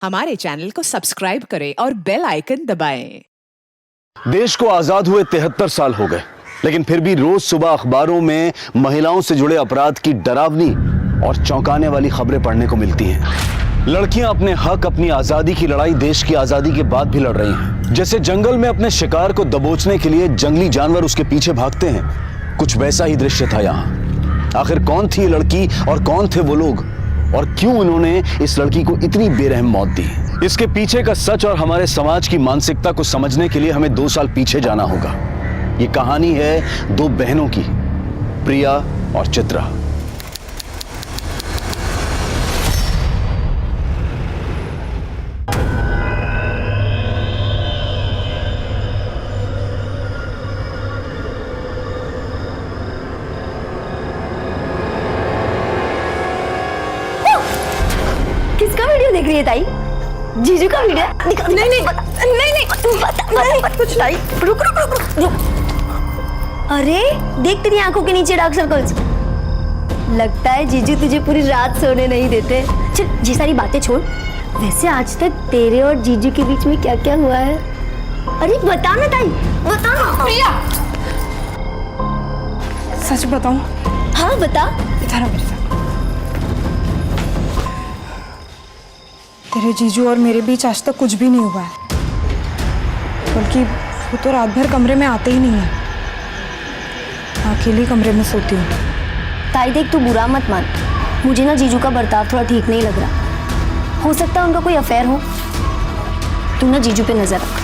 हमारे चैनल को सब्सक्राइब करें और बेल आइकन दबाएं। देश को आजाद हुए 73 साल हो गए, लेकिन फिर भी रोज सुबह अखबारों में महिलाओं से जुड़े अपराध की डरावनी और चौंकाने वाली खबरें पढ़ने को मिलती हैं। लड़कियां अपने हक, अपनी आजादी की लड़ाई देश की आजादी के बाद भी लड़ रही हैं। जैसे जंगल में अपने शिकार को दबोचने के लिए जंगली जानवर उसके पीछे भागते हैं, कुछ वैसा ही दृश्य था यहाँ। आखिर कौन थी ये लड़की और कौन थे वो लोग, और क्यों उन्होंने इस लड़की को इतनी बेरहम मौत दी? इसके पीछे का सच और हमारे समाज की मानसिकता को समझने के लिए हमें 2 साल पीछे जाना होगा। ये कहानी है 2 बहनों की, प्रिया और चित्रा। किसका वीडियो देख रही है ताई? जीजू का वीडियो? नहीं नहीं कुछ नहीं। रुक। अरे देख तेरी आंखों के नीचे डार्क सर्कल्स। लगता है जीजू तुझे पूरी रात सोने नहीं देते। चल ये सारी बातें छोड़, वैसे आज तक तेरे और जीजू के बीच में क्या क्या हुआ है? अरे बता ना ताई, बता ना। प्रिया, सच बताऊं? हाँ बता। इधर आ मेरे साथ। तेरे जीजू और मेरे बीच आज तक कुछ भी नहीं हुआ है, बल्कि वो तो रात भर कमरे में आते ही नहीं है। मैं अकेले कमरे में सोती हूँ। ताई देख, तू बुरा मत मान, मुझे ना जीजू का बर्ताव थोड़ा ठीक नहीं लग रहा। हो सकता है उनका कोई अफेयर हो। तू ना जीजू पे नजर रख।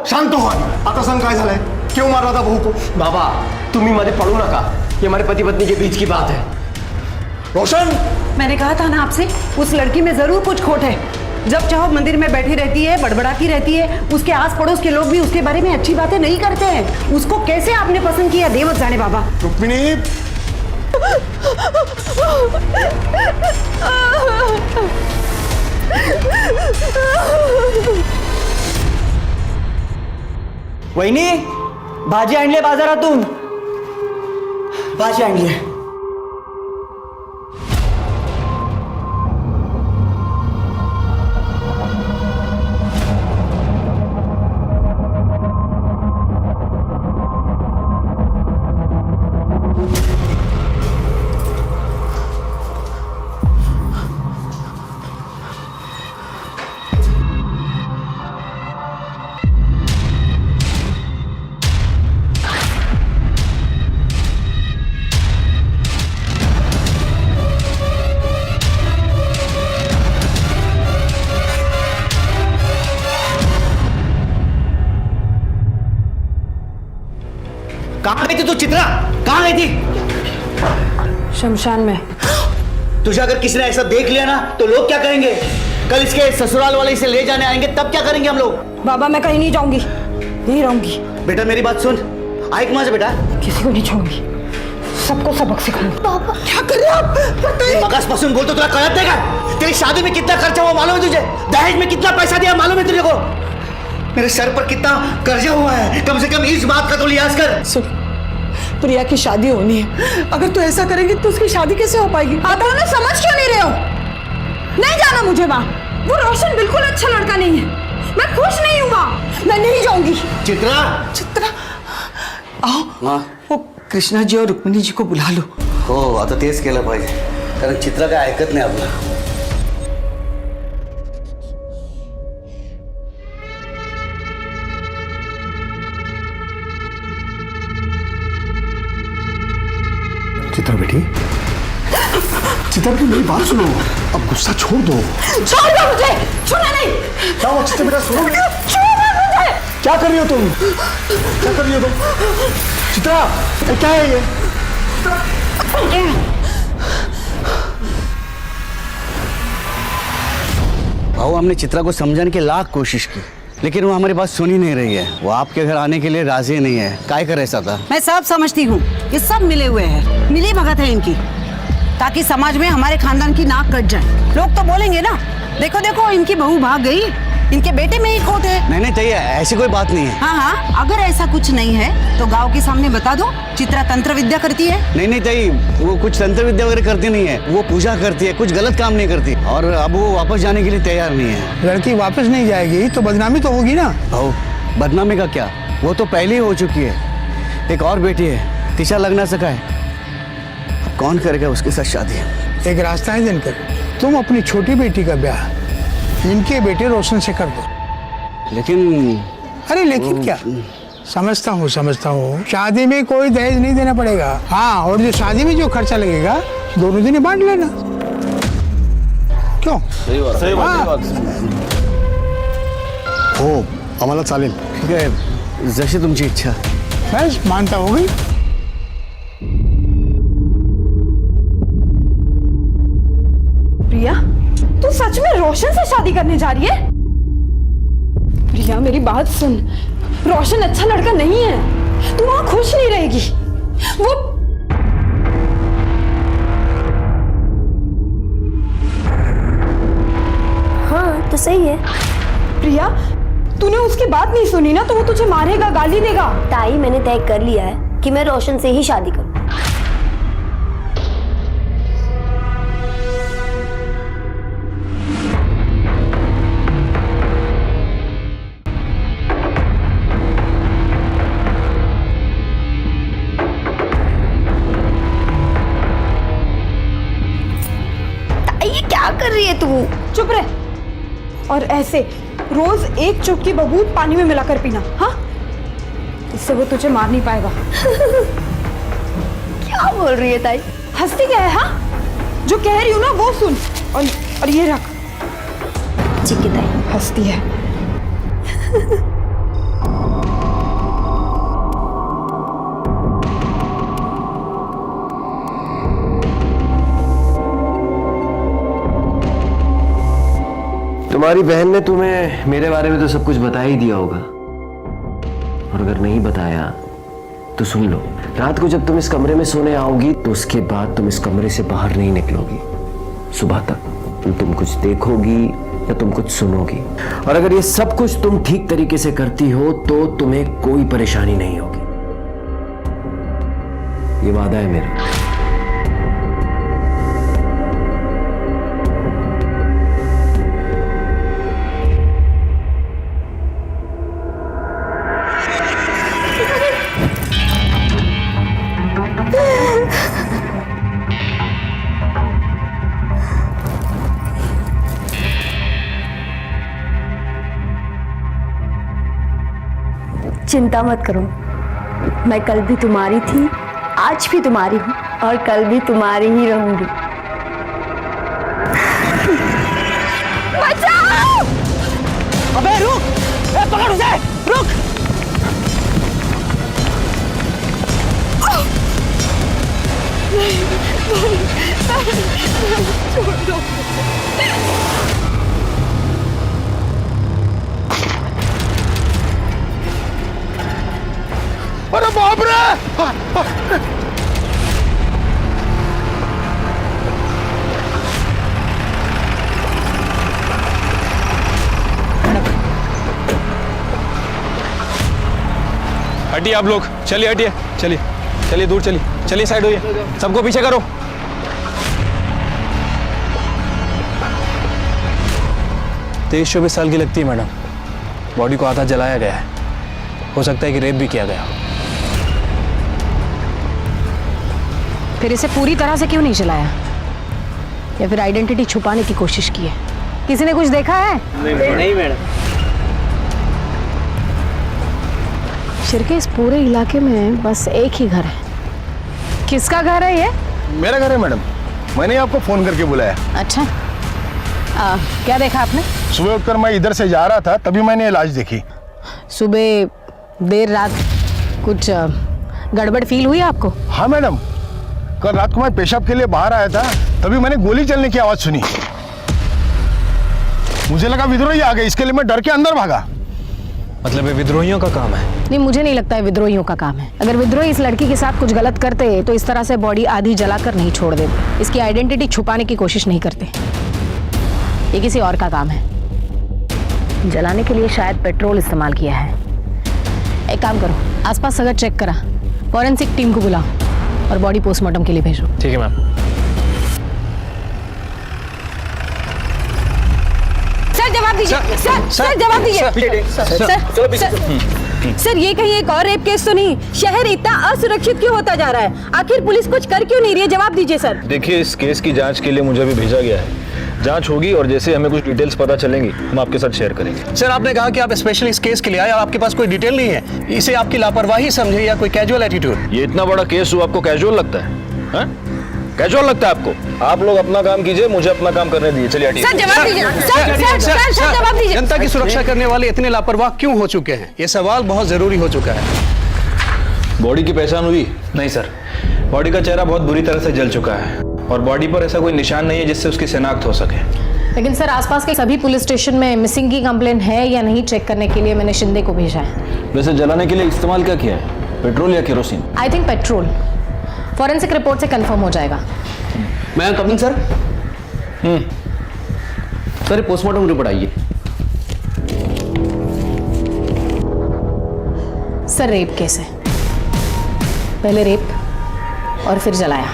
शांत हो. आता सांग काय झालंय? क्यों मार रहा था बहू को? बाबा तुम्ही मध्ये पडू नका, ये हमारे पति पत्नी के बीच की बात है। रोशन, मैंने कहा था ना आपसे, उस लड़की में जरूर कुछ खोट है। जब चाहो मंदिर में बैठी रहती है, बड़बड़ाती रहती है, उसके आस पड़ोस के लोग भी उसके बारे में अच्छी बातें नहीं करते हैं। उसको कैसे आपने पसंद किया, देवत जाने बाबा। रुक्मिणी, वहिनी, भाजी आणली बाजारातून, भाजी आणली. कहाँ गई थी तू चित्रा? कहाँ गई थी? शमशान में। तुझे अगर किसी ने ऐसा देख लिया ना तो लोग क्या कहेंगे? कल इसके ससुराल वाले इसे ले जाने आएंगे, तब क्या करेंगे हम लोग? बाबा मैं कहीं नहीं जाऊंगी, यहीं रहूंगी। बेटा मेरी बात सुन, आइक माँ से बेटा, किसी को नहीं छोड़ूंगी, सबको सबक सिखाऊंगी। पापा क्या कर रहे हो आप? मगज पसंद बोल तो तुझे कळत नहीं का? तेरी शादी में कितना खर्चा हुआ मालूम है तुझे? दहेज में कितना पैसा दिया मालूम है तुझे को? मेरे सर पर कितना कर्जा हुआ है, कम से कम इस बात का तो लिहाज कर। सुन, प्रिया की शादी होनी है, अगर तू ऐसा करेंगी तो उसकी शादी कैसे हो पाएगी? आप दोनों समझ क्यों नहीं रहे हो? नहीं जाना मुझे वहाँ। वो रोशन बिल्कुल अच्छा लड़का नहीं है, मैं खुश नहीं हूँ वहाँ, मैं नहीं जाऊंगी। चित्रा, चित्रा, आओ। हाँ? वो कृष्णा जी और रुक्मिणी जी को बुला लो। हो आता तेच केलं पाहिजे, कारण चित्रा काय ऐकत नाही आपलं. चित्रा बेटी, चित्रा बेटी मेरी बात सुनो, अब गुस्सा छोड़ दो. छोड़ दो मुझे, छूना नहीं। क्या हुआ चित्रा बेटा, सुनो. छोड़ मुझे। क्या कर रही हो तुम? क्या कर रही हो तुम? चित्रा, ये क्या है ये? भाऊ हमने चित्रा को समझाने की लाख कोशिश की, लेकिन वो हमारी बात सुन ही नहीं रही है. वो आपके घर आने के लिए राजी नहीं है. काय करे ऐसा था? मैं सब समझती हूँ, ये सब मिले हुए हैं, मिली भगत है इनकी, ताकि समाज में हमारे खानदान की नाक कट जाए. लोग तो बोलेंगे ना, देखो देखो इनकी बहू भाग गई, इनके बेटे में ही खोट है. नहीं नहीं चाहिए, ऐसी कोई बात नहीं है. हाँ हाँ, अगर ऐसा कुछ नहीं है तो गांव के सामने बता दो चित्रा तंत्र विद्या करती है. नहीं नहीं चाहिए, वो कुछ तंत्र विद्या वगैरह करती नहीं है. वो पूजा करती है, कुछ गलत काम नहीं करती, और अब वो वापस जाने के लिए तैयार नहीं है. लड़की वापस नहीं जाएगी तो बदनामी तो होगी ना. भाऊ बदनामी का क्या, वो तो पहले ही हो चुकी है. एक और बेटी है, तिशा लगना सका है. अब कौन करेगा उसके साथ शादी? एक रास्ता है दिनकर, तुम अपनी छोटी बेटी का ब्याह इनके बेटे रोशन से कर दो. लेकिन अरे लेकिन क्या, समझता हूँ शादी में कोई दहेज नहीं देना पड़ेगा. हाँ, और जो शादी में जो खर्चा लगेगा दोनों दिन बांट लेना. क्यों? सही बात. हो आम्हाला चालेल. ठीक आहे, जशी तुमची इच्छा. बस मानता होगी. प्रिया, तू सच में रोशन से शादी करने जा रही है? प्रिया मेरी बात सुन, रोशन अच्छा लड़का नहीं है, तू वहां खुश नहीं रहेगी. वो हाँ तो सही है. प्रिया, तूने उसकी बात नहीं सुनी ना, तो वो तुझे मारेगा, गाली देगा. ताई मैंने तय कर लिया है कि मैं रोशन से ही शादी करूँ. ये क्या कर रही है तू? चुप रह. और ऐसे रोज एक चुटकी बबूत पानी में मिलाकर पीना. हाँ, इससे वो तुझे मार नहीं पाएगा. क्या बोल रही है ताई? हंसती क्या है? हाँ, जो कह रही हूँ ना वो सुन. और ये रख. ठीक है ताई. हंसती है. तुम्हारी बहन ने तुम्हें मेरे बारे में तो सब कुछ बता ही दिया होगा, और अगर नहीं बताया तो सुन लो. रात को जब तुम इस कमरे में सोने आओगी तो उसके बाद तुम इस कमरे से बाहर नहीं निकलोगी. सुबह तक तुम कुछ देखोगी या तुम कुछ सुनोगी, और अगर ये सब कुछ तुम ठीक तरीके से करती हो तो तुम्हें कोई परेशानी नहीं होगी. ये वादा है मेरा. चिंता मत करो, मैं कल भी तुम्हारी थी, आज भी तुम्हारी हूँ, और कल भी तुम्हारी ही रहूंगी. बचाओ! अबे रुक, पकड़ उसे, रुक. अरे बाप रे! हटिए आप लोग, चलिए हटिए, चलिए चलिए दूर चलिए, चलिए साइड होइए, सबको पीछे करो. 23-24 साल की लगती है मैडम. बॉडी को आधा जलाया गया है, हो सकता है कि रेप भी किया गया. फिर इसे पूरी तरह से क्यों नहीं जलाया? या फिर आइडेंटिटी छुपाने की कोशिश की है? किसी ने कुछ देखा है? नहीं मैडम। शिरके, इस पूरे इलाके में बस एक ही घर है। किसका घर है ये? मेरा घर है मैडम, मैंने आपको फोन करके बुलाया। अच्छा, क्या देखा आपने? सुबह उठकर मैं इधर से जा रहा था, तभी मैंने ये लाश देखी। सुबह देर रात कुछ गड़बड़ फील हुई आपको? हाँ मैडम, कल रात को मैं पेशाब के लिए बाहर आया था, तभी मैंने गोली चलने की आवाज सुनी। मुझे लगा विद्रोही आ गए, इसके लिए मैं डर के अंदर भागा। मतलब ये विद्रोहियों का काम है? नहीं, मुझे नहीं लगता है विद्रोहियों का काम है। अगर विद्रोही इस लड़की के साथ कुछ गलत करते तो इस तरह से बॉडी आधी जलाकर नहीं छोड़ देते। इसकी आइडेंटिटी छुपाने की कोशिश नहीं करते। ये किसी और का काम है। जलाने के लिए शायद पेट्रोल इस्तेमाल किया है। एक काम करो, आसपास सगर चेक करा, फॉरेंसिक टीम को बुलाओ और बॉडी पोस्टमार्टम के लिए भेजो। ठीक है मैम। सर जवाब दीजिए। सर जवाब दीजिए। सर ये कहीं एक और रेप केस तो नहीं? शहर इतना असुरक्षित क्यों होता जा रहा है? आखिर पुलिस कुछ कर क्यों नहीं रही है? जवाब दीजिए सर। देखिए, इस केस की जांच के लिए मुझे भी भेजा गया है। जांच होगी और जैसे हमें कुछ डिटेल्स पता चलेंगी हम आपके साथ शेयर करेंगे। सर आपने कहा कि आप स्पेशल इस केस के लिए आए और आपके पास कोई डिटेल नहीं है, इसे आपकी लापरवाही समझे या कोई कैजुअल एटीट्यूड? ये इतना बड़ा केस हो, आपको कैजुअल लगता है? कैजुअल लगता है आपको? आप लोग अपना काम कीजिए, मुझे अपना काम करने दीजिए। चलिए हटिए। सर जवाब दीजिए। सर जवाब दीजिए। जनता की सुरक्षा करने वाले इतने लापरवाह क्यों हो चुके हैं? ये सवाल बहुत जरूरी हो चुका है। बॉडी की पहचान हुई? नहीं सर, बॉडी का चेहरा बहुत बुरी तरह से जल चुका है और बॉडी पर ऐसा कोई निशान नहीं है जिससे उसकी शिनाख्त हो सके। लेकिन सर, आसपास के सभी पुलिस स्टेशन में मिसिंग की कंप्लेंट है या नहीं चेक करने के लिए मैंने शिंदे को भेजा है। वैसे जलाने के लिए इस्तेमाल क्या किया है, पेट्रोल या kerosene? I think petrol. Forensic report से कंफर्म हो जाएगा। मैं coming sir. Sir postmortem report आइए। सर रेप केस है, पहले रेप और फिर जलाया।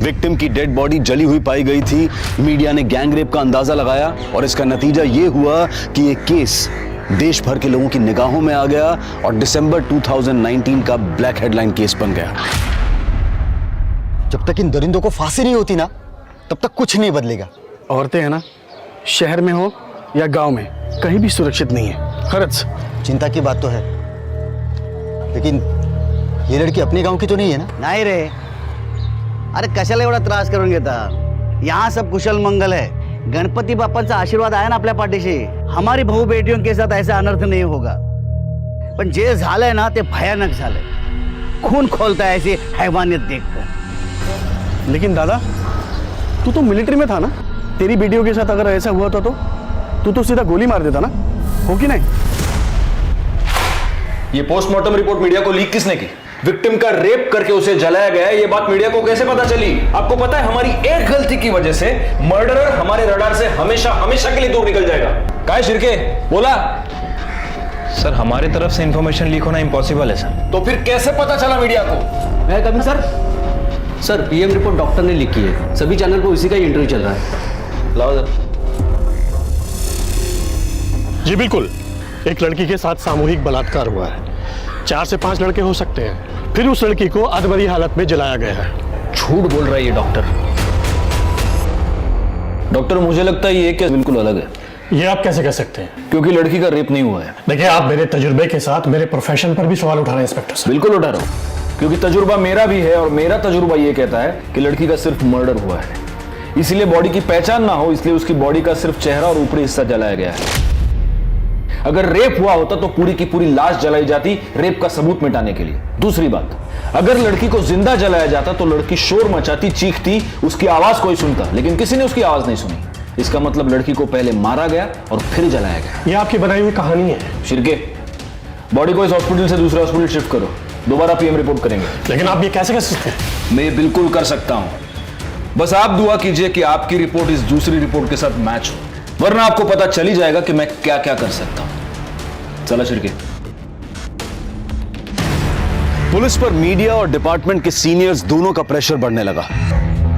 विक्टिम की डेड बॉडी जली हुई पाई गई थी। मीडिया ने गैंग रेप का अंदाजा लगाया और इसका नतीजा ये हुआ कि ये केस देश भर के लोगों की निगाहों में आ गया और दिसंबर 2019 का ब्लैक हेडलाइन केस बन गया। जब तक इन दरिंदों को फांसी नहीं होती ना, तब तक कुछ नहीं बदलेगा। औरतें हैं ना, शहर में हो या गांव में, कहीं भी सुरक्षित नहीं है। खरच चिंता की बात तो है, लेकिन ये लड़की अपने गांव की तो नहीं है ना? नाही रे, अरे कशाला एवढा त्रास करून घेता? यहाँ सब कुशल मंगल है। गणपति बाप्पांचा आशीर्वाद आहे ना आपल्या पाठीशी। हमारी भाऊ बेटियों के साथ ऐसा अनर्थ नहीं होगा। पण जे झालंय ना ते भयानक झालंय। खून खोलता है ऐसी हैवानियत देखकर। लेकिन दादा, तू तो मिलिट्री में था ना? तेरी बेटियों के साथ अगर ऐसा हुआ था तो तू तो सीधा गोली मार देता ना, हो कि नहीं? ये पोस्टमार्टम रिपोर्ट मीडिया को लीक किसने की? विक्टिम का रेप करके उसे जलाया गया है, ये बात मीडिया को कैसे पता चली? आपको पता है, हमारी एक गलती की वजह से मर्डरर हमारे रडार से हमेशा हमेशा के लिए दूर निकल जाएगा। काय शिरके, बोला। सर, हमारी तरफ से इंफॉर्मेशन लीक होना इम्पॉसिबल है सर। तो फिर कैसे पता चला मीडिया को? मैं coming sir. Sir PM report doctor ने लिखी है, सभी चैनल पर उसी का ही इंटरव्यू चल रहा है। लाओ सर। जी बिल्कुल, एक लड़की के साथ सामूहिक बलात्कार हुआ है। 4 से 5 लड़के हो सकते हैं। फिर उस लड़की को अधमरी हालत में जलाया गया है। झूठ बोल रहा है ये डॉक्टर। डॉक्टर, मुझे लगता है ये केस बिल्कुल अलग है। ये आप कैसे कह सकते हैं? क्योंकि लड़की का रेप नहीं हुआ है। देखिए, आप मेरे तजुर्बे के साथ मेरे प्रोफेशन पर भी सवाल उठा रहे हैं इंस्पेक्टर साहब। बिल्कुल उठा रहा हूं, क्योंकि तजुर्बा मेरा भी है और मेरा तजुर्बा ये कहता है कि लड़की का सिर्फ मर्डर हुआ है। इसलिए बॉडी की पहचान ना हो, इसलिए उसकी बॉडी का सिर्फ चेहरा और ऊपरी हिस्सा जलाया गया है। अगर रेप हुआ होता तो पूरी की पूरी लाश जलाई जाती, रेप का सबूत मिटाने के लिए। दूसरी बात, अगर लड़की को जिंदा जलाया जाता तो लड़की शोर मचाती, चीखती, उसकी आवाज कोई सुनता, लेकिन किसी ने उसकी आवाज नहीं सुनी। इसका मतलब लड़की को पहले मारा गया और फिर जलाया गया। ये आपकी बनाई हुई कहानी है। शिरके, बॉडी को इस हॉस्पिटल से दूसरे हॉस्पिटल शिफ्ट करो, दोबारा पीएम रिपोर्ट करेंगे। लेकिन आप ये कैसे कर सकते हैं? मैं बिल्कुल कर सकता हूं। बस आप दुआ कीजिए कि आपकी रिपोर्ट इस दूसरी रिपोर्ट के साथ मैच हो, वरना आपको पता चल ही जाएगा कि मैं क्या क्या कर सकता हूं। चला शिरके। पुलिस पर मीडिया और डिपार्टमेंट के सीनियर्स दोनों का प्रेशर बढ़ने लगा।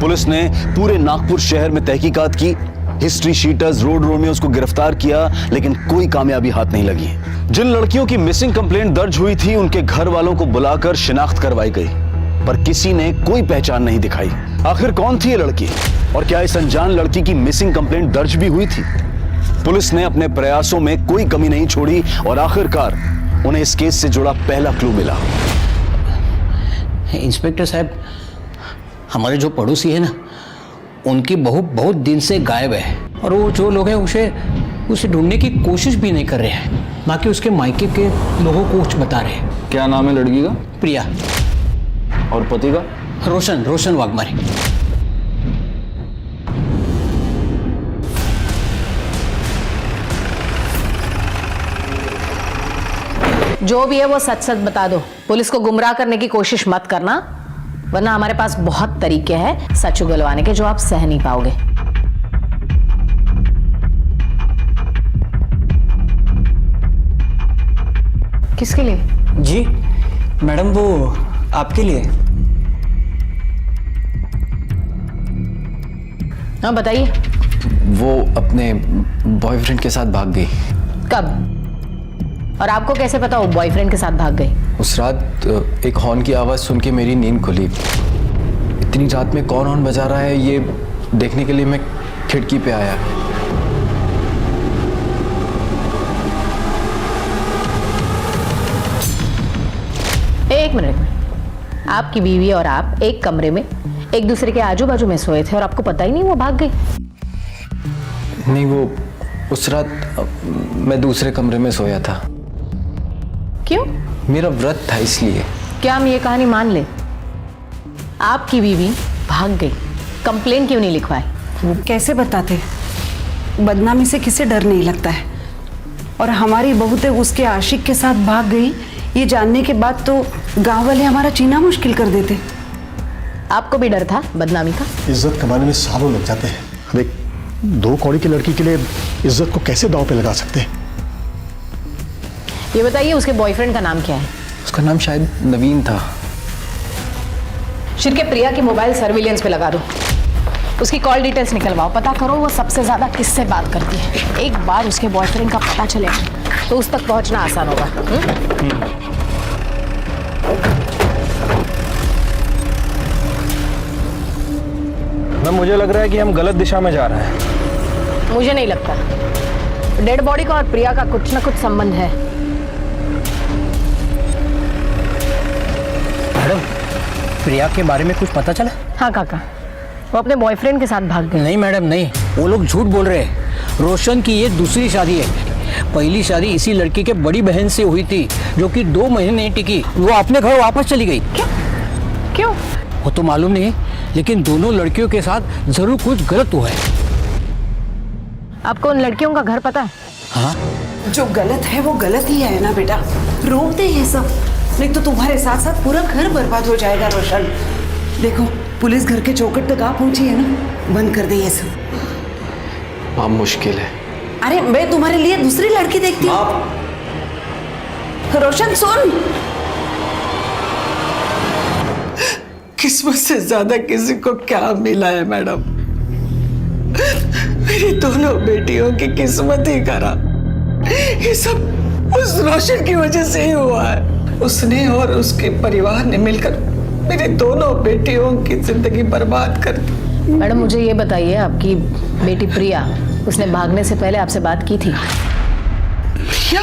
पुलिस ने पूरे नागपुर शहर में तहकीकात की, हिस्ट्री शीटर्स, रोड रोमियोस को गिरफ्तार किया, लेकिन कोई कामयाबी हाथ नहीं लगी। जिन लड़कियों की मिसिंग कंप्लेंट दर्ज हुई थी, उनके घर वालों को बुलाकर शिनाख्त करवाई गई। पर किसी ने कोई पहचान नहीं दिखाई। आखिर कौन थी ये लड़की और क्या इस अनजान लड़की की मिसिंग कंप्लेंट दर्ज भी हुई थी? पुलिस ने अपने प्रयासों में कोई कमी नहीं छोड़ी और आखिरकार उन्हें इस केस से जुड़ा पहला क्लू मिला। इंस्पेक्टर साहब, हमारे जो पड़ोसी है ना, उनकी बहू बहुत दिन से गायब है और वो जो लोग हैं उसे ढूंढने की कोशिश भी नहीं कर रहे हैं, ना कि उसके मायके के लोगों को कुछ बता रहे हैं। क्या नाम है लड़की का? प्रिया। और पति का? रोशन वाघमारे। जो भी है वो सच सच बता दो। पुलिस को गुमराह करने की कोशिश मत करना, वरना हमारे पास बहुत तरीके हैं सच उगलवाने के जो आप सह नहीं पाओगे। किसके लिए? जी मैडम, वो आपके लिए। हाँ बताइए। वो अपने बॉयफ्रेंड के साथ भाग गई। कब? और आपको कैसे पता वो बॉयफ्रेंड के साथ भाग गई? उस रात एक हॉर्न की आवाज सुन के मेरी नींद खुली। इतनी रात में कौन हॉर्न बजा रहा है ये देखने के लिए मैं खिड़की पे आया। एक मिनट, आपकी बीवी और आप एक कमरे में एक दूसरे के आजू बाजू में सोए थे और आपको पता ही नहीं वो भाग गई? नहीं, वो उस रात मैं दूसरे कमरे में सोया था। क्यों? मेरा व्रत था इसलिए। क्या हम ये कहानी मान ले? आपकी बीवी भाग गई, कंप्लेन क्यों नहीं लिखवाई? वो कैसे बताते? बदनामी से किसे डर नहीं लगता है। और हमारी बहू तो उसके आशिक के साथ भाग गई, ये जानने के बाद तो गांव वाले हमारा जीना मुश्किल कर देते। आपको भी डर था बदनामी का? इज्जत कमाने में सालों लग जाते हैं। देख, 2 कौड़ी की लड़की के लिए इज्जत को कैसे दांव पे लगा सकते हैं? ये बताइए उसके बॉयफ्रेंड का नाम क्या है? उसका नाम शायद नवीन था। शिरके प्रिया की मोबाइल सर्विलेंस पे लगा दो, उसकी कॉल डिटेल्स निकलवाओ, पता करो वो सबसे ज्यादा किससे बात करती है। एक बार उसके बॉयफ्रेंड का पता चलेगा तो उस तक पहुंचना आसान होगा। मुझे लग रहा है कि हम गलत दिशा में जा रहे हैं। मुझे नहीं लगता। डेड बॉडी का और प्रिया का कुछ ना कुछ संबंध है। मैडम, प्रिया के बारे में कुछ पता चला? हाँ काका, वो अपने बॉयफ्रेंड के साथ भाग गई। नहीं मैडम नहीं, वो लोग झूठ बोल रहे हैं। रोशन की ये दूसरी शादी है। पहली शादी इसी लड़की के बड़ी बहन से हुई थी जो कि 2 महीने नहीं टिकी, वो अपने घर वापस चली गई। क्यों? वो तो मालूम नहीं, लेकिन दोनों लड़कियों के साथ जरूर कुछ गलत हुआ है। आपको उन लड़कियों का घर पता है? हाँ, जो गलत है वो गलत ही है ना बेटा, रोक दे ये सब, नहीं तो तुम्हारे साथ साथ पूरा घर बर्बाद हो जाएगा। रोशन देखो, पुलिस घर के चौखट तक आ पहुंची है ना, बंद कर दे ये सब। अब मुश्किल है। अरे मैं तुम्हारे लिए दूसरी लड़की देखती हूँ। रोशन सुन, किस्मत से ज्यादा किसी को क्या मिला है मैडम? मेरी दोनों बेटियों की किस्मत ही खरा। ये सब उस रोशन की वजह से ही हुआ है। उसने और उसके परिवार ने मिलकर मेरी दोनों बेटियों की जिंदगी बर्बाद कर दी। मैडम मुझे ये बताइए, आपकी बेटी प्रिया, उसने भागने से पहले आपसे बात की थी? प्रिया?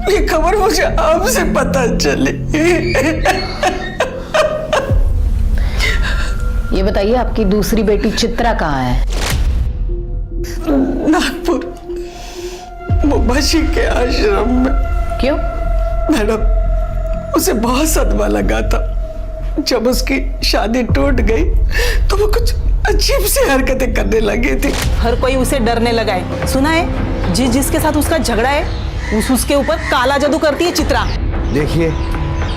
ये खबर मुझे आपसे पता चली। ये बताइए आपकी दूसरी बेटी चित्रा कहाँ है? नागपुर मुबाशी के आश्रम में। क्यों? मैडम, उसे बहुत सदमा लगा था। जब उसकी शादी टूट गई तो वो कुछ अजीब सी हरकतें करने लगी थी। हर कोई उसे डरने लगा है। सुना है जिसके साथ उसका झगड़ा है उसके ऊपर काला जादू करती है चित्रा। देखिए,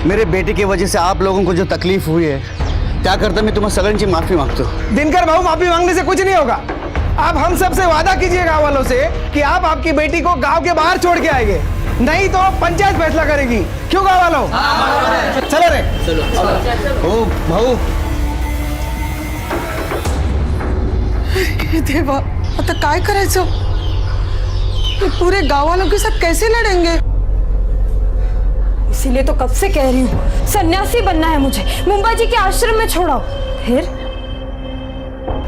मेरे बेटे की वजह से आप लोगों को जो तकलीफ हुई है, क्या करता मैं तुम्हें सगन की माफी मांगता हूँ। दिनकर बाबू, माफी मांगने से कुछ नहीं होगा। आप हम सब से वादा कीजिए गांव वालों से कि आप आपकी बेटी को गांव के बाहर छोड़ के आएंगे, नहीं तो पंचायत फैसला करेगी। क्यों गांव वालों? चलो रे, चलो। ओ भाऊ, देवा, आता काय करायचं? पूरे गांव वालों के साथ कैसे लड़ेंगे? इसीलिए तो कब से कह रही हूँ सन्यासी बनना है मुझे, मुंबा जी के आश्रम में छोड़ाओ, फिर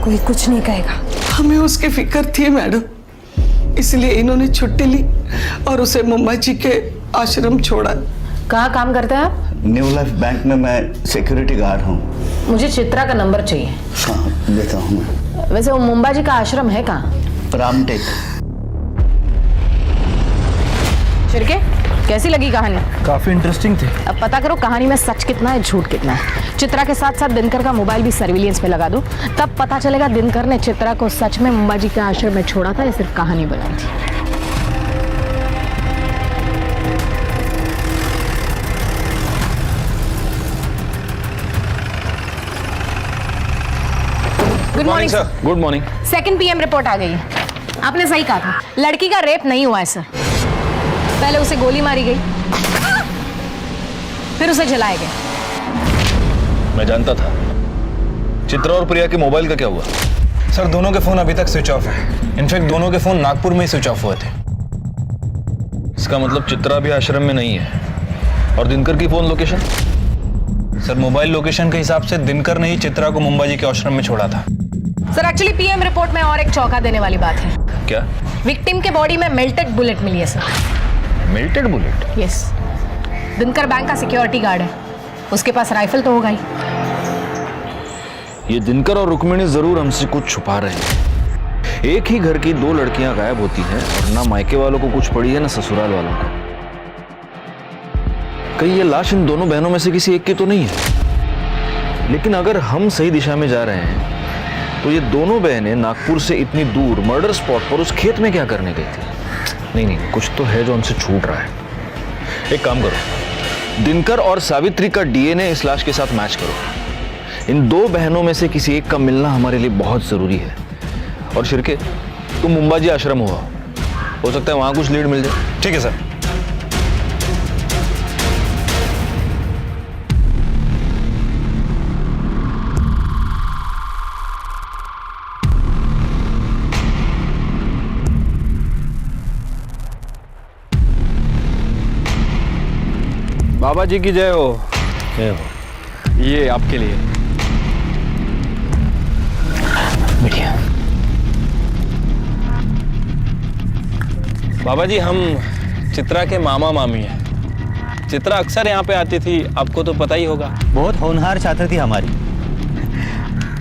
कोई कुछ नहीं कहेगा। हमें उसकी फिक्र थी मैडम, इसलिए इन्होंने छुट्टी ली और उसे मुंबा जी के आश्रम छोड़ा। कहाँ काम करते हैं आप? न्यू लाइफ बैंक में मैं सिक्योरिटी गार्ड हूँ। मुझे चित्रा का नंबर चाहिए। हाँ देता हूँ मैं। वैसे वो मुंबा जी का आश्रम है कहाँ? रामटेक। शिर्के, कैसी लगी कहानी? काफी इंटरेस्टिंग थी। अब पता करो कहानी में सच कितना है, झूठ कितना है। चित्रा के साथ साथ दिनकर का मोबाइल भी सर्विलियंस पे लगा दो, तब पता चलेगा दिनकर ने चित्रा को सच में मुंबा जी के आश्रम में छोड़ा था या सिर्फ कहानी बनाई थी। Good morning sir. Good morning. 2 PM report आ गई है। आपने सही कहा था, लड़की का रेप नहीं हुआ है सर। पहले उसे गोली मारी गई, फिर उसे जलाया गया। मैं जानता था। चित्रा और प्रिया के मोबाइल का क्या हुआ? सर दोनों के फोन अभी तक स्विच ऑफ है। इनफैक्ट दोनों के फोन नागपुर में ही स्विच ऑफ हुए थे। इसका मतलब चित्रा भी आश्रम में नहीं है। और दिनकर की phone location? Sir mobile location के हिसाब से दिनकर ने ही चित्रा को मुंबा जी के आश्रम में छोड़ा था। सर एक्चुअली PM रिपोर्ट में और एक चौंका देने वाली बात है। क्या? विक्टिम के बॉडी में मेल्टेड बुलेट मिली है sir. Melted bullet? Yes. Dinkar bank का सिक्योरिटी गार्ड है, उसके पास राइफल तो होगा ही। ये दिनकर और रुक्मिणी जरूर हमसे कुछ छुपा रहे हैं। एक ही घर की 2 लड़कियां गायब होती हैं और ना मायके वालों को कुछ पड़ी है ना ससुराल वालों को। कहीं ये लाश इन दोनों बहनों में से किसी एक की तो नहीं है। लेकिन अगर हम सही दिशा में जा रहे हैं तो ये दोनों बहनें नागपुर से इतनी दूर मर्डर स्पॉट पर उस खेत में क्या करने गई थी? नहीं, कुछ तो है जो हमसे छूट रहा है। एक काम करो, दिनकर और सावित्री का DNA इस लाश के साथ मैच करो। इन 2 बहनों में से किसी एक का मिलना हमारे लिए बहुत जरूरी है। और शिर्के, तुम मुंबा जी आश्रम हो सकता है वहां कुछ लीड मिल जाए। ठीक है सर। बाबा जी की जय हो। जय हो। ये आपके लिए। बढ़िया। बाबा जी हम चित्रा के मामा मामी हैं। चित्रा अक्सर यहाँ पे आती थी, आपको तो पता ही होगा। बहुत होनहार छात्र थी हमारी।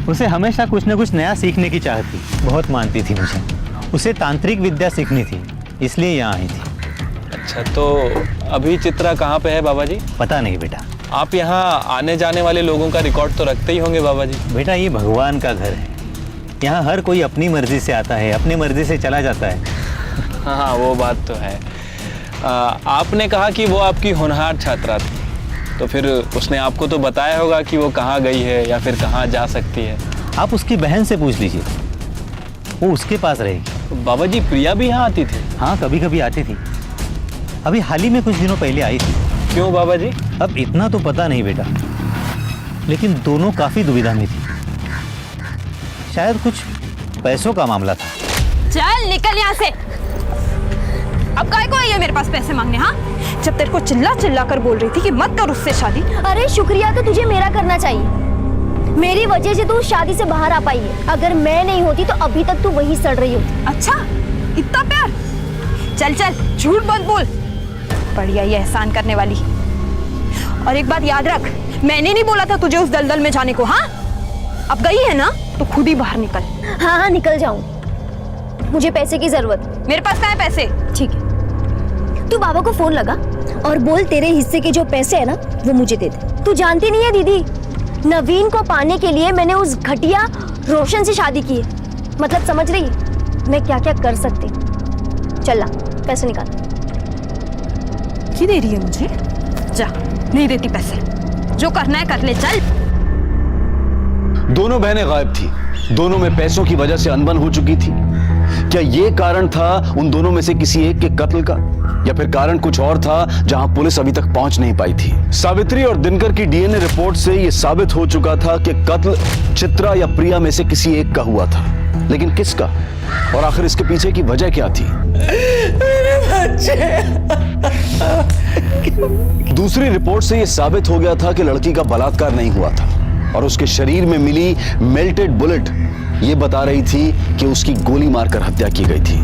उसे हमेशा कुछ न कुछ नया सीखने की चाहत थी। बहुत मानती थी मुझे। उसे तांत्रिक विद्या सीखनी थी, इसलिए यहाँ आई थी। अच्छा, तो अभी चित्रा कहाँ पे है बाबा जी? पता नहीं बेटा। आप यहाँ आने जाने वाले लोगों का रिकॉर्ड तो रखते ही होंगे बाबा जी। बेटा ये भगवान का घर है, यहाँ हर कोई अपनी मर्जी से आता है, अपनी मर्जी से चला जाता है। हाँ वो बात तो है। आपने कहा कि वो आपकी होनहार छात्रा थी, तो फिर उसने आपको तो बताया होगा कि वो कहाँ गई है या फिर कहाँ जा सकती है। आप उसकी बहन से पूछ लीजिए, वो उसके पास रहेगी। तो बाबा जी प्रिया भी यहाँ आती थी? हाँ कभी कभी आती थी। अभी हाल ही में कुछ दिनों पहले आई थी। क्यों बाबा जी? अब इतना तो पता नहीं बेटा, लेकिन दोनों काफी दुविधा में थी। शायद कुछ पैसों का मामला था। चल निकल यहाँ से। अब काय को आई है मेरे पास पैसे मांगने? हाँ, जब तेरे को चिल्ला चिल्ला कर बोल रही थी कि मत कर उससे शादी। अरे शुक्रिया तो तुझे मेरा करना चाहिए। मेरी वजह से तू शादी से बाहर आ पाई है। अगर मैं नहीं होती तो अभी तक तू वही सड़ रही होती। अच्छा, इतना प्यार? चल चल, झूठ मत बोल। बढ़िया ये एहसान करने वाली। और एक बात याद रख, मैंने नहीं बोला था तुझे उस दलदल में जाने को। हाँ, अब गई है ना तो खुद ही बाहर निकल। हाँ हाँ निकल जाऊं। मुझे पैसे की जरूरत। मेरे पास कहाँ है पैसे? ठीक है, तू बाबा को फोन लगा और बोल तेरे हिस्से के जो पैसे है ना वो मुझे दे दे। तू जानती नहीं है दीदी, नवीन को पाने के लिए मैंने उस घटिया रोशन से शादी की है। मतलब समझ रही मैं क्या क्या कर सकती। चल ला पैसे निकाल। की दे रही है मुझे? जा, नहीं देती पैसे। जो करना है कर ले, चल। दोनों बहनें गायब थी, दोनों में पैसों की वजह से अनबन हो चुकी थी। क्या ये कारण था उन दोनों में से किसी एक के कत्ल का, या फिर कारण कुछ और था जहां पुलिस अभी तक पहुंच नहीं पाई थी? सावित्री और दिनकर की DNA रिपोर्ट से यह साबित हो चुका था कि कत्ल चित्रा या प्रिया में से किसी एक का हुआ था, लेकिन किसका और आखिर इसके पीछे की वजह क्या थी? मेरे बच्चे दूसरी रिपोर्ट से यह साबित हो गया था कि लड़की का बलात्कार नहीं हुआ था और उसके शरीर में मिली मेल्टेड बुलेट यह बता रही थी कि उसकी गोली मारकर हत्या की गई थी।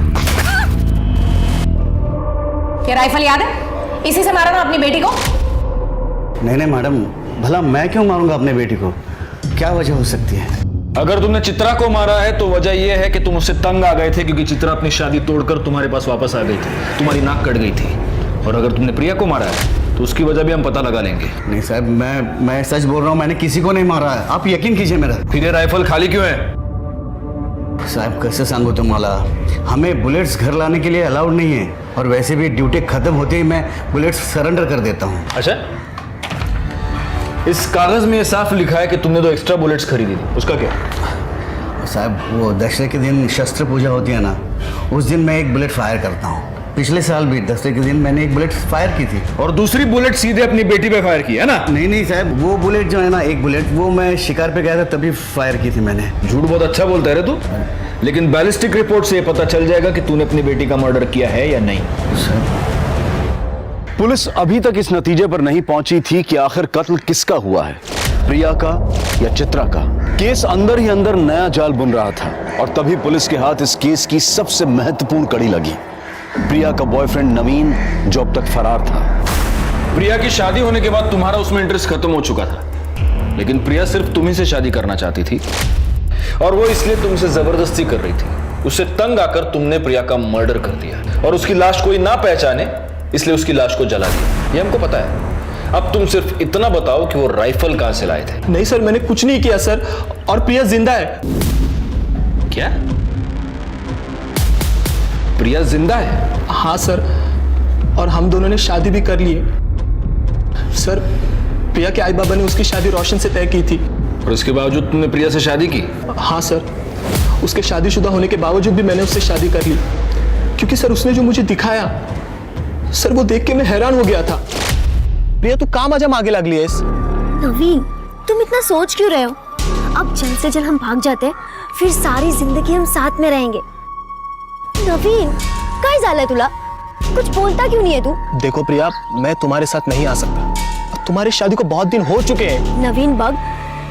क्या राइफल याद है? इसी से मारा ना अपनी बेटी को? नहीं नहीं मैडम, भला मैं क्यों मारूंगा अपने बेटी को? क्या वजह हो सकती है? अगर तुमने चित्रा को मारा है तो वजह यह है कि तुम उससे तंग आ गए थे, क्योंकि चित्रा अपनी शादी तोड़कर तुम्हारे पास वापस आ गई थी, तुम्हारी नाक कट गई थी। और अगर तुमने प्रिया को मारा है तो उसकी वजह भी हम पता लगा लेंगे। नहीं साहब, मैं सच बोल रहा हूँ, मैंने किसी को नहीं मारा है, आप यकीन कीजिए मेरा। फिर ये राइफल खाली क्यों है? साहब कैसे सांगू तुम्हाला, हमें बुलेट्स घर लाने के लिए अलाउड नहीं है, और वैसे भी ड्यूटी खत्म होते ही मैं बुलेट्स सरेंडर कर देता हूँ। अच्छा, इस कागज में साफ लिखा है कि तुमने 2 एक्स्ट्रा बुलेट्स खरीदी थी, उसका क्या? साहब वो दशहरे के दिन शस्त्र पूजा होती है ना, उस दिन मैं एक बुलेट फायर करता हूँ। पिछले साल भी दशहरे के दिन मैंने एक बुलेट फायर की थी। और दूसरी बुलेट सीधे अपनी बेटी पे फायर की है ना? नहीं साहब, वो बुलेट जो है ना, एक बुलेट वो मैं शिकार पे गया था तभी फायर की थी मैंने। झूठ बहुत अच्छा बोलता है रे तू, लेकिन बैलिस्टिक रिपोर्ट से पता चल जाएगा कि तूने अपनी बेटी का मर्डर किया है या नहीं। पुलिस अभी तक इस नतीजे पर नहीं पहुंची थी कि आखिर कत्ल किसका हुआ है, प्रिया का या चित्रा का। केस अंदर ही अंदर नया जाल बुन रहा था और तभी पुलिस के हाथ इस केस की सबसे महत्वपूर्ण कड़ी लगी, प्रिया का बॉयफ्रेंड नवीन, जो अब तक फरार था। प्रिया की शादी होने के बाद तुम्हारा उसमें इंटरेस्ट खत्म हो चुका था, लेकिन प्रिया सिर्फ तुम्ही से शादी करना चाहती थी और वो इसलिए तुमसे जबरदस्ती कर रही थी। उससे तंग आकर तुमने प्रिया का मर्डर कर दिया और उसकी लाश कोई ना पहचाने इसलिए उसकी लाश को जला दिया। ये हमको पता है। अब तुम सिर्फ इतना बताओ कि वो राइफल कहां से लाए थे। नहीं सर, मैंने कुछ नहीं किया सर, और प्रिया जिंदा है। क्या? प्रिया जिंदा है? हाँ सर, और हम दोनों ने शादी भी कर ली है। सर, प्रिया के आई बाबा ने उसकी शादी रोशन से तय की थी। और उसके बावजूद तुमने प्रिया से शादी की? हाँ सर, उसके शादीशुदा होने के बावजूद भी मैंने उससे शादी कर ली, क्योंकि सर उसने जो मुझे दिखाया सर, वो देख के मैं हैरान हो गया था। प्रिया तू काम आजम आगे लग लिया इस। नवीन, तुम इतना सोच क्यों रहे हो? अब जल्द से जल्द हम भाग जाते हैं, फिर सारी जिंदगी हम साथ में रहेंगे। नवीन, काय झालंय तुला? कुछ बोलता क्यों नहीं है तू? देखो प्रिया, मैं तुम्हारे साथ नहीं आ सकता। अब तुम्हारी शादी को बहुत दिन हो चुके हैं। नवीन बग,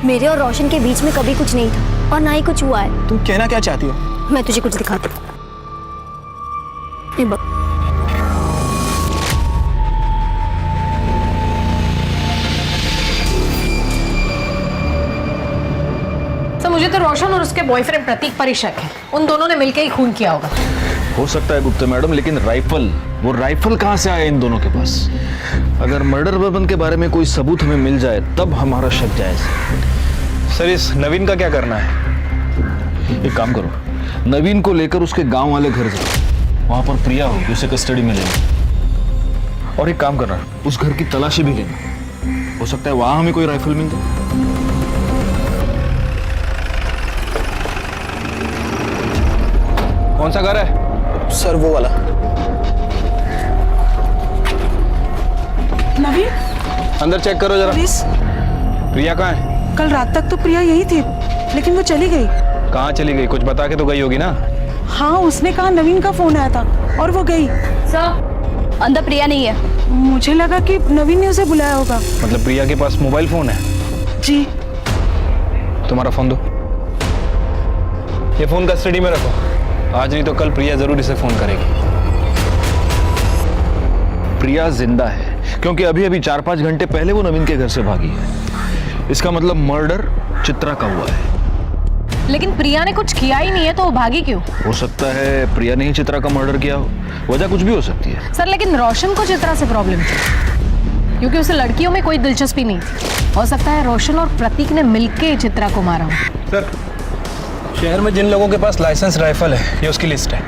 मेरे और रोशन के बीच में कभी कुछ नहीं था और ना ही कुछ हुआ है। तुम कहना क्या चाहती हो? मैं तुझे कुछ दिखाती हूँ। ये बग, मुझे तो रोशन और उसके बॉयफ्रेंड प्रतीक पर ही शक है। उन दोनों ने मिलकर ही खून किया होगा। हो सकता है गुप्ता मैडम, लेकिन वो राइफल कहां से आया इन दोनों के पास? अगर मर्डर वेपन के बारे में कोई सबूत हमें मिल जाए तब हमारा शक जायज। सर, इस नवीन का क्या करना है? एक काम करो, नवीन को लेकर उसके गांव वाले घर जाओ, वहां पर प्रिया होगी, उसे कस्टडी में लेना। और एक काम करना, उस घर की तलाशी भी लेना, हो सकता है वहां हमें कोई राइफल मिल जाए। कौन सा घर है? सर वो वाला। नवीन, अंदर चेक करो जरा। प्लीज। प्रिया कहाँ है? कल रात तक तो प्रिया यही थी, लेकिन वो चली गई। कहाँ चली गई? कुछ बता के तो गई होगी ना? हाँ, उसने कहा नवीन का फोन आया था और वो गई। सर, अंदर प्रिया नहीं है। मुझे लगा कि नवीन ने उसे बुलाया होगा। मतलब प्रिया के पास मोबाइल फोन है? जी। तुम्हारा फोन दो। ये फोन कस्टडी में रखो, आज नहीं तो कल प्रिया जरूर इसे फोन करेगी। प्रिया जिंदा है क्योंकि अभी अभी 4-5 घंटे पहले वो नवीन के घर से भागी है। इसका मतलब मर्डर चित्रा का हुआ है। लेकिन प्रिया ने कुछ किया ही नहीं है, तो वो भागी क्यों? हो सकता है प्रिया ने ही चित्रा का मर्डर किया हो, वजह कुछ भी हो सकती है। सर, लेकिन रोशन को चित्रा से प्रॉब्लम थी, क्योंकि उसे लड़कियों में कोई दिलचस्पी नहीं थी। हो सकता है रोशन और प्रतीक ने मिलकर चित्रा को मारा हो। सर, शहर में जिन लोगों के पास लाइसेंस राइफल है, ये उसकी लिस्ट है।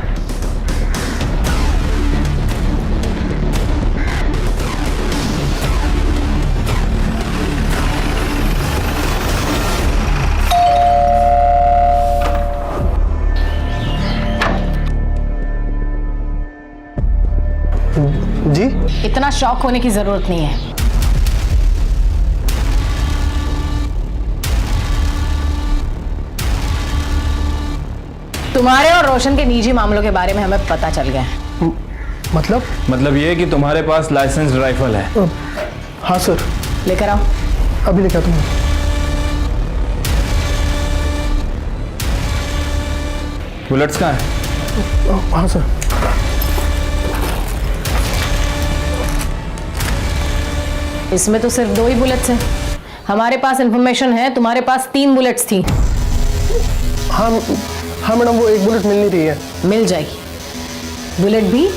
जी? इतना शॉक होने की जरूरत नहीं है। तुम्हारे और रोशन के निजी मामलों के बारे में हमें पता चल गया है। मतलब ये कि तुम्हारे पास लाइसेंस राइफल है। हाँ सर। लेकर आओ। अभी लेकर आता हूँ। बुलेट्स कहाँ है? हाँ सर। इसमें तो सिर्फ 2 ही बुलेट्स हैं। हमारे पास इंफॉर्मेशन है तुम्हारे पास 3 बुलेट्स थी। हाँ हाँ मैडम, वो एक बुलेट मिल नहीं रही है। मिल जाएगी बुलेट भी,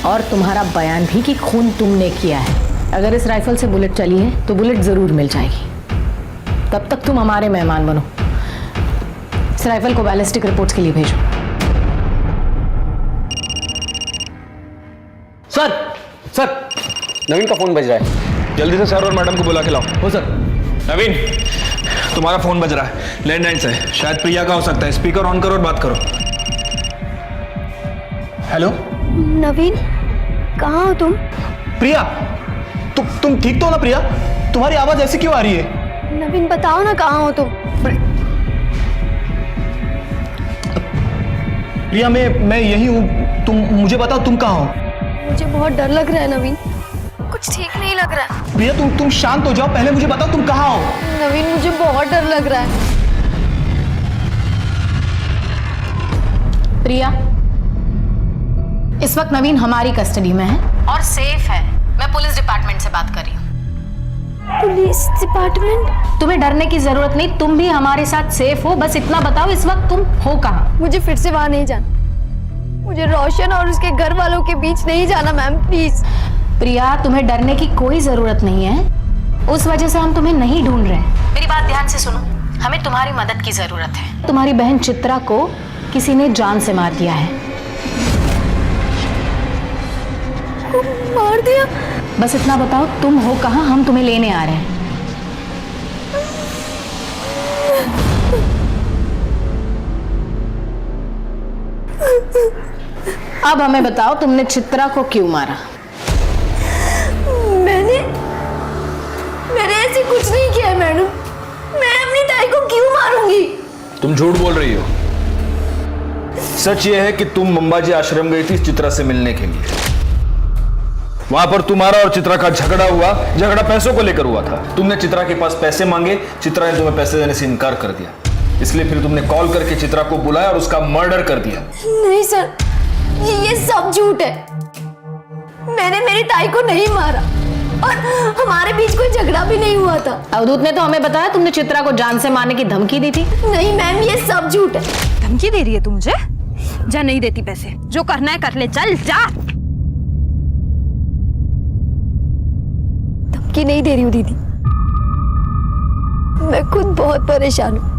और तुम्हारा बयान भी कि खून तुमने किया है। अगर इस राइफल से बुलेट चली है तो बुलेट जरूर मिल जाएगी। तब तक तुम हमारे मेहमान बनो। इस राइफल को बैलिस्टिक रिपोर्ट्स के लिए भेजो। सर नवीन का फोन बज रहा है। जल्दी से सर और मैडम को बुला के लाओ। हो सर। नवीन, तुम्हारा फोन बज रहा है, लैंडलाइन से। शायद प्रिया का हो सकता है। स्पीकर ऑन करो और बात करो। हेलो नवीन, कहाँ हो तुम? प्रिया, तुम ठीक तो हो ना प्रिया? तुम्हारी आवाज ऐसी क्यों आ रही है? नवीन बताओ ना, कहाँ हो तुम? प्रिया, मैं यही हूँ। तुम मुझे बताओ तुम कहाँ हो? मुझे बहुत डर लग रहा है नवीन, कुछ ठीक नहीं लग रहा है। प्रिया तुम शांत हो जाओ, पहले मुझे बताओ तुम कहाँ हो? नवीन मुझे बहुत डर लग रहा है। प्रिया, इस वक्त नवीन हमारी कस्टडी में है और सेफ है। मैं पुलिस डिपार्टमेंट से बात कर रही हूँ। Police department? तुम्हें डरने की जरूरत नहीं, तुम भी हमारे साथ सेफ हो। बस इतना बताओ इस वक्त तुम हो कहाँ? मुझे फिर से वहां नहीं जाना। मुझे रोशन और उसके घर वालों के बीच नहीं जाना मैम, प्लीज। प्रिया, तुम्हें डरने की कोई जरूरत नहीं है। उस वजह से हम तुम्हें नहीं ढूंढ रहे। मेरी बात ध्यान से सुनो, हमें तुम्हारी मदद की जरूरत है। तुम्हारी बहन चित्रा को किसी ने जान से मार दिया है। मार दिया? बस इतना बताओ तुम हो कहाँ, हम तुम्हें लेने आ रहे हैं। अब हमें बताओ तुमने चित्रा को क्यों मारा? मैंने ऐसे कुछ नहीं किया है मैडम। मैं अपनी ताई को क्यों मारूंगी? तुम झूठ बोल रही हो। सच ये है कि तुम अंबाजी आश्रम गई थी चित्रा से मिलने के लिए। वहां पर तुम्हारा और चित्रा का झगड़ा हुआ। झगड़ा पैसों को लेकर हुआ था। तुमने चित्रा के पास पैसे मांगे, चित्रा ने तुम्हें पैसे देने से इनकार कर दिया। इसलिए फिर तुमने कॉल करके चित्रा को बुलाया और उसका मर्डर कर दिया। नहीं सर, ये सब झूठ है। मैंने मेरी ताई को नहीं मारा और हमारे बीच कोई झगड़ा भी नहीं हुआ था। अवधूत ने तो हमें बताया तुमने चित्रा को जान से मारने की धमकी दी थी। नहीं मैम, ये सब झूठ है। धमकी दे रही है तू मुझे? जा, नहीं देती पैसे। जो करना है कर ले, चल जा। धमकी नहीं दे रही हूँ दीदी, मैं खुद बहुत परेशान हूँ।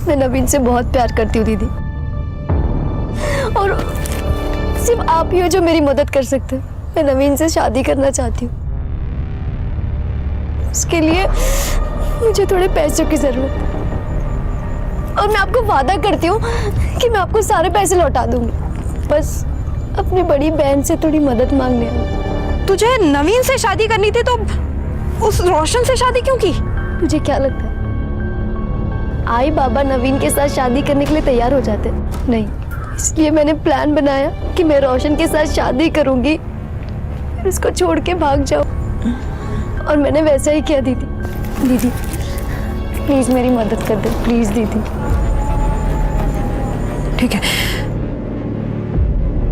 मैं नवीन से बहुत प्यार करती हूँ दीदी, और सिर्फ आप ही हो जो मेरी मदद कर सकते हैं। मैं नवीन से शादी करना चाहती हूँ। उसके लिए मुझे थोड़े पैसों की जरूरत है, और मैं आपको वादा करती हूँ कि मैं आपको सारे पैसे लौटा दूंगी। बस अपनी बड़ी बहन से थोड़ी मदद मांगने आई। तुझे नवीन से शादी करनी थी तो उस रोशन से शादी क्यों की? तुझे क्या लगता है आई बाबा नवीन के साथ शादी करने के लिए तैयार हो जाते? नहीं, इसलिए मैंने प्लान बनाया कि मैं रोशन के साथ शादी करूंगी, फिर उसको छोड़ के भाग जाऊं। और मैंने वैसा ही किया दीदी। दीदी प्लीज मेरी मदद कर दे, प्लीज दीदी। ठीक है,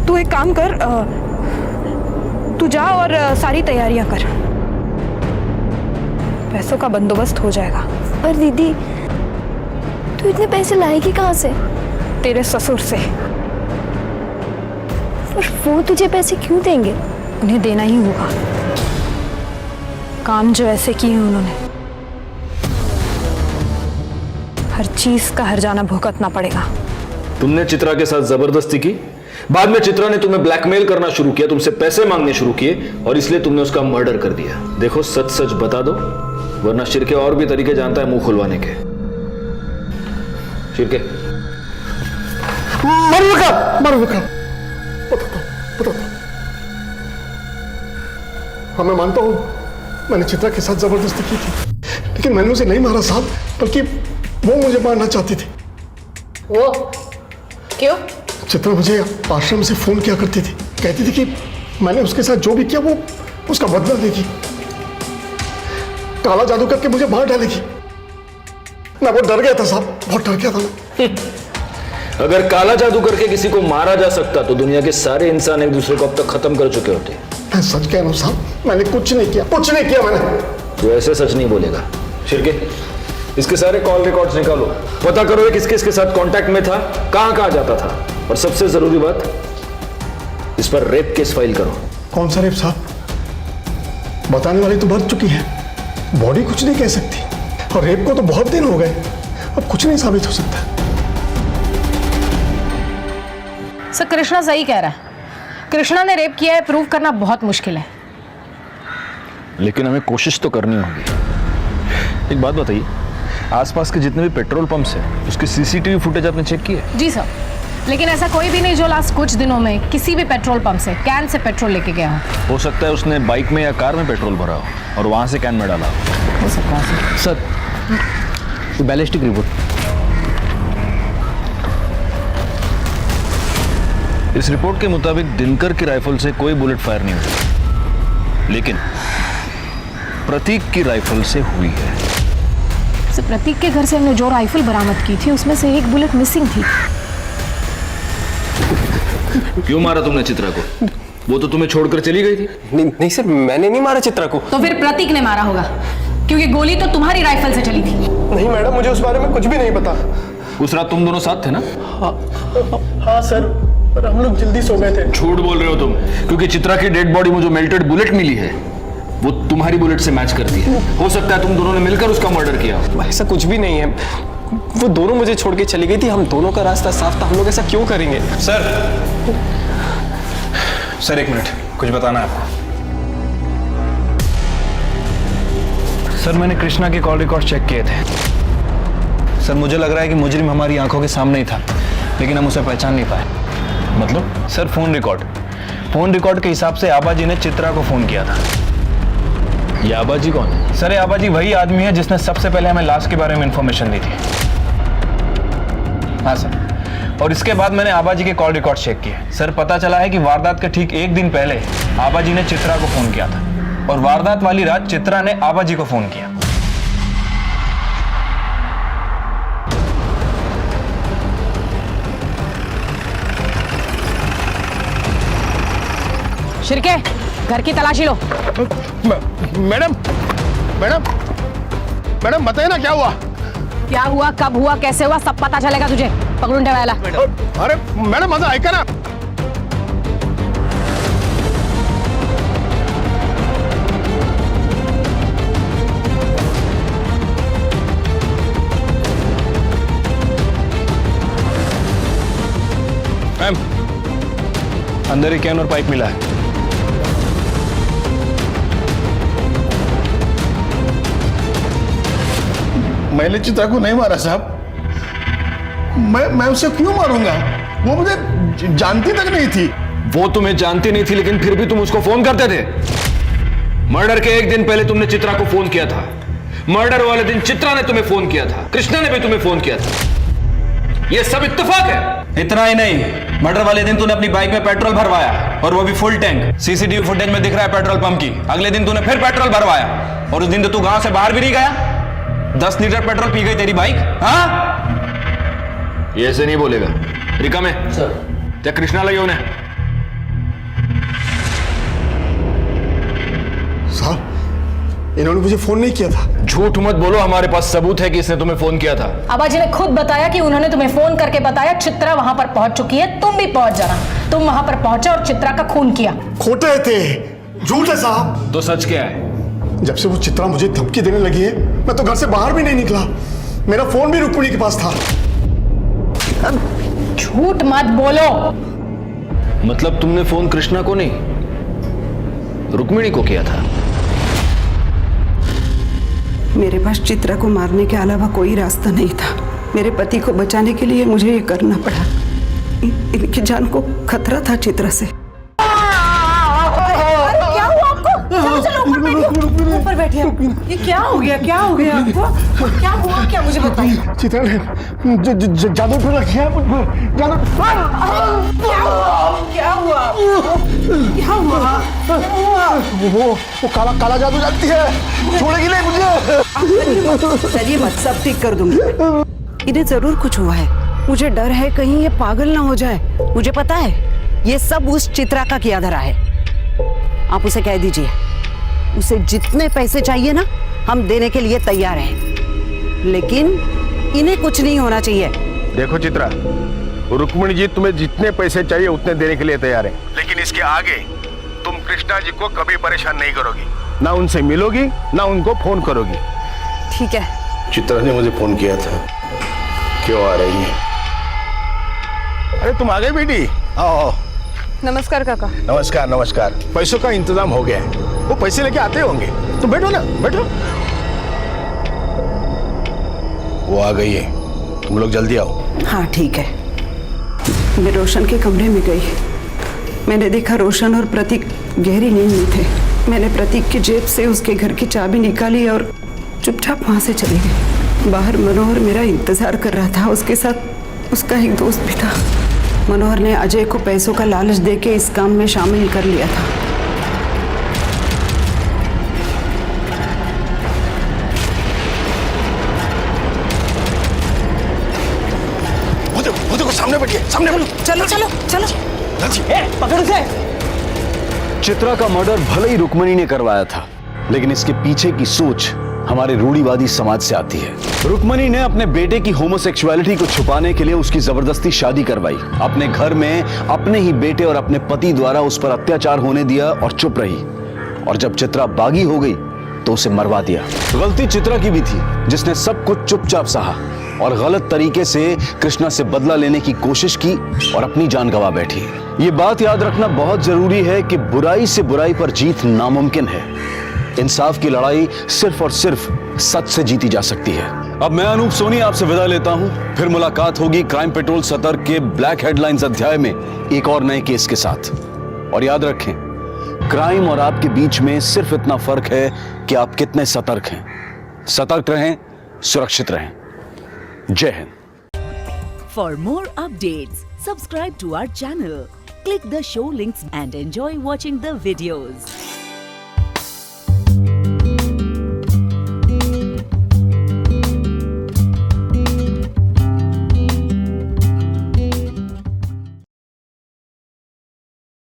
तू एक काम कर, तू जा और सारी तैयारियां कर। पैसों का बंदोबस्त हो जाएगा। पर दीदी तू इतने पैसे लाएगी कहाँ से? तेरे ससुर से। पर वो तुझे पैसे क्यों देंगे? उन्हें देना ही होगा। काम जो ऐसे किए हैं उन्होंने, हर चीज का हर्जाना भुगतना पड़ेगा। तुमने चित्रा के साथ जबरदस्ती की, बाद में चित्रा ने तुम्हें ब्लैकमेल करना शुरू किया, तुमसे पैसे मांगने शुरू किए, और इसलिए तुमने उसका मर्डर कर दिया। देखो सच सच बता दो, वरना शिरके और भी तरीके जानता है मुंह खुलवाने के। शिरके बता दो। हाँ मैं मानता हूँ मैंने चित्रा के साथ जबरदस्ती की थी, लेकिन मैंने उसे नहीं मारा साहब, बल्कि वो मुझे मारना चाहती थी। वो क्यों? चित्रा मुझे आश्रम से फोन किया करती थी, कहती थी कि मैंने उसके साथ जो भी किया वो उसका बदला देगी, काला जादू करके मुझे मार डालेगी। मैं बहुत डर गया था साहब, बहुत डर गया था मैं। अगर काला जादू करके किसी को मारा जा सकता तो दुनिया के सारे इंसान एक दूसरे को अब तक खत्म कर चुके होते। मैं सच कह रहा हूँ साहब, मैंने कुछ नहीं किया, कुछ नहीं किया मैंने। तो ऐसे सच नहीं बोलेगा। शिर्के, इसके सारे कॉल रिकॉर्ड्स निकालो, पता करो ये किसके किसके साथ कांटेक्ट में था, कहां कहां जाता था, और सबसे जरूरी बात, इस पर रेप केस फाइल करो। कौन सा रेप साहब? बताने वाली तो मर चुकी है, बॉडी कुछ नहीं कह सकती, और रेप को तो बहुत दिन हो गए, अब कुछ नहीं साबित हो सकता। सर कृष्णा सही कह रहा है, कृष्णा ने रेप किया है प्रूव करना बहुत मुश्किल है। लेकिन हमें कोशिश तो करनी होगी। एक बात बताइए, आसपास के जितने भी पेट्रोल पंप्स हैं उसके सीसीटीवी फुटेज आपने चेक किए? जी सर, लेकिन ऐसा कोई भी नहीं जो लास्ट कुछ दिनों में किसी भी पेट्रोल पंप से कैन से पेट्रोल लेके गया हो सकता है उसने बाइक में या कार में पेट्रोल भरा हो और वहां से कैन में डाला हो सकता है सर, बैलिस्टिक रिपोर्ट। इस रिपोर्ट के मुताबिक दिनकर की राइफल से कोई बुलेट फायर नहीं हुई, लेकिन प्रतीक की राइफल से हुई है। सर प्रतीक के घर से हमने जो राइफल बरामद की थी उसमें से एक बुलेट मिसिंग थी। क्यों मारा तुमने चित्रा को? वो तो तुम्हें छोड़कर चली गई थी। नहीं सर, मैंने नहीं मारा चित्रा को। तो फिर प्रतीक ने मारा होगा, क्योंकि गोली तो तुम्हारी राइफल से चली थी। नहीं मैडम, मुझे उस बारे में कुछ भी नहीं पता। उस रात तुम दोनों साथ थे ना? हाँ सर, पर हम लोग जल्दी सो गए थे। झूठ बोल रहे हो तुम, क्योंकि चित्रा की डेड बॉडी में जो मेल्टेड बुलेट मिली है वो तुम्हारी बुलेट से मैच करती है। हो सकता है तुम दोनों ने मिलकर उसका मर्डर किया हो। ऐसा कुछ भी नहीं है, वो दोनों मुझे छोड़ के चली गई थी, हम दोनों का रास्ता साफ था, हम लोग ऐसा क्यों करेंगे? सर एक मिनट, कुछ बताना है आपको। सर मैंने कृष्णा के कॉल रिकॉर्ड चेक किए थे। सर मुझे लग रहा है कि मुजरिम हमारी आंखों के सामने ही था, लेकिन हम उसे पहचान नहीं पाए। मतलब? सर फोन रिकॉर्ड के हिसाब से आबाजी ने चित्रा को फोन किया था। ये आबाजी कौन है? सर ये आबाजी वही आदमी है जिसने सबसे पहले हमें लाश के बारे में इंफॉर्मेशन दी थी। हाँ सर, और इसके बाद मैंने आबाजी के कॉल रिकॉर्ड चेक किए। सर पता चला है कि वारदात के ठीक एक दिन पहले आबाजी ने चित्रा को फोन किया था, और वारदात वाली रात चित्रा ने आबाजी को फोन किया। शिर्के, घर की तलाशी लो। मैडम मैडम मैडम बताइए ना क्या हुआ? क्या हुआ, कब हुआ, कैसे हुआ, सब पता चलेगा तुझे। पकड़ून ठेवायला। अरे मैडम माझं ऐका ना। मैम, अंदर एक कैन और पाइप मिला है। मैंने चित्रा को नहीं मारा साहब, मैं उसे क्यों मारूंगा? वो मुझे जानती तक नहीं थी। वो तुम्हें जानती नहीं थी, लेकिन फिर भी तुम उसको फोन करते थे। मर्डर के एक दिन पहले तुमने चित्रा को फोन किया था, मर्डर वाले दिन चित्रा ने तुम्हें फोन किया था, कृष्णा ने भी तुम्हें फोन किया था। यह सब इत्तेफाक है। इतना ही नहीं, मर्डर वाले दिन तूने अपनी बाइक में पेट्रोल भरवाया, और वो भी फुल टैंक। सीसीटीवी फुटेज में दिख रहा है पेट्रोल पंप की। अगले दिन तूने फिर पेट्रोल भरवाया, और उस दिन तो तू गांव से बाहर भी नहीं गया। 10 लीटर पेट्रोल पी गई तेरी बाइक। हाँ, ये ऐसे नहीं बोलेगा। रिका में सर क्या कृष्णा लगे उन्हें? साहब इन्होंने मुझे फोन नहीं किया था। झूठ मत बोलो, हमारे पास सबूत है कि इसने तुम्हें फोन किया था। आबाजी ने खुद बताया कि उन्होंने तुम्हें फोन करके बताया चित्रा वहां पर पहुंच चुकी है, तुम भी पहुंच जाना। तुम वहां पर पहुंचे और चित्रा का खून किया। खोटे थे, झूठ है साहब। तो सच क्या है? जब से वो चित्रा मुझे धमकी देने लगी है, मैं तो घर से बाहर भी नहीं निकला। मेरा फोन भी रुक्मिणी के पास था। झूठ मत बोलो। मतलब तुमने फोन कृष्णा को नहीं, रुक्मिणी को किया था? मेरे पास चित्रा को मारने के अलावा कोई रास्ता नहीं था। मेरे पति को बचाने के लिए मुझे ये करना पड़ा। इनकी जान को खतरा था चित्रा से। क्या हुआ आपको? चलो चलो ऊपर बैठिए। ये क्या हो गया आपको? क्या हुआ क्या मुझे बताइए। चित्रा ने जादू टोना किया मुझ पर। क्या हुआ? वो काला जादू जानती है, छोड़ेगी नहीं मुझे। चलिए मत, सब ठीक कर दूंगी। इन्हें जरूर कुछ हुआ है, मुझे डर है कहीं ये पागल ना हो जाए। मुझे पता है ये सब उस चित्रा का किया धरा है। आप उसे कह दीजिए, उसे जितने पैसे चाहिए ना हम देने के लिए तैयार हैं, लेकिन इन्हें कुछ नहीं होना चाहिए। देखो चित्रा, रुक्मिणी जी तुम्हें जितने पैसे चाहिए उतने देने के लिए तैयार है, लेकिन इसके आगे तुम कृष्णा जी को कभी परेशान नहीं करोगी, ना उनसे मिलोगी ना उनको फोन करोगी। ठीक है। चित्रा ने मुझे फोन किया था, क्यों आ रही है? अरे तुम आ गई बेटी, आओ। नमस्कार काका। नमस्कार नमस्कार। पैसों का इंतजाम हो गया है, वो पैसे लेके आते होंगे, तुम बैठो ना, बैठो। वो आ गई है, तुम लोग जल्दी आओ। हाँ ठीक है। मैं रोशन के कमरे में गई, मैंने देखा रोशन और प्रतीक गहरी नींद में थे। मैंने प्रतीक की जेब से उसके घर की चाबी निकाली और चुपचाप वहां से चली गई। बाहर मनोहर मेरा इंतजार कर रहा था, उसके साथ उसका एक दोस्त भी था। मनोहर ने अजय को पैसों का लालच देके इस काम में शामिल कर लिया था। वो देखो सामने बैठिए, सामने बैठो। चलो चलो चलो, पकड़ उसे। चित्रा का मर्डर भले ही रुक्मिणी ने करवाया था, लेकिन इसके पीछे की सोच हमारे रूढ़िवादी समाज से आती है। रुक्मिणी ने अपने बेटे की होमोसेक्सुअलिटी को छुपाने के लिए उसकी जबरदस्ती शादी करवाई, अपने घर में अपने ही बेटे और अपने पति द्वारा उस पर अत्याचार होने दिया और चुप रही। और जब चित्रा बागी हो गई तो उसे मरवा दिया। गलती चित्रा की भी थी, जिसने सब कुछ चुपचाप सहा और गलत तरीके से कृष्णा से बदला लेने की कोशिश की और अपनी जान गंवा बैठी। ये बात याद रखना बहुत जरूरी है कि बुराई से बुराई पर जीत नामुमकिन है। इंसाफ की लड़ाई सिर्फ और सिर्फ सच से जीती जा सकती है। अब मैं अनूप सोनी आपसे विदा लेता हूं, फिर मुलाकात होगी क्राइम पेट्रोल सतर्क के ब्लैक हेडलाइंस अध्याय में एक और नए केस के साथ। और याद रखें, क्राइम और आपके बीच में सिर्फ इतना फर्क है कि आप कितने सतर्क हैं। सतर्क रहें, सुरक्षित रहें। जय Hind. For more updates, subscribe to our channel, click the show links and enjoy watching the videos.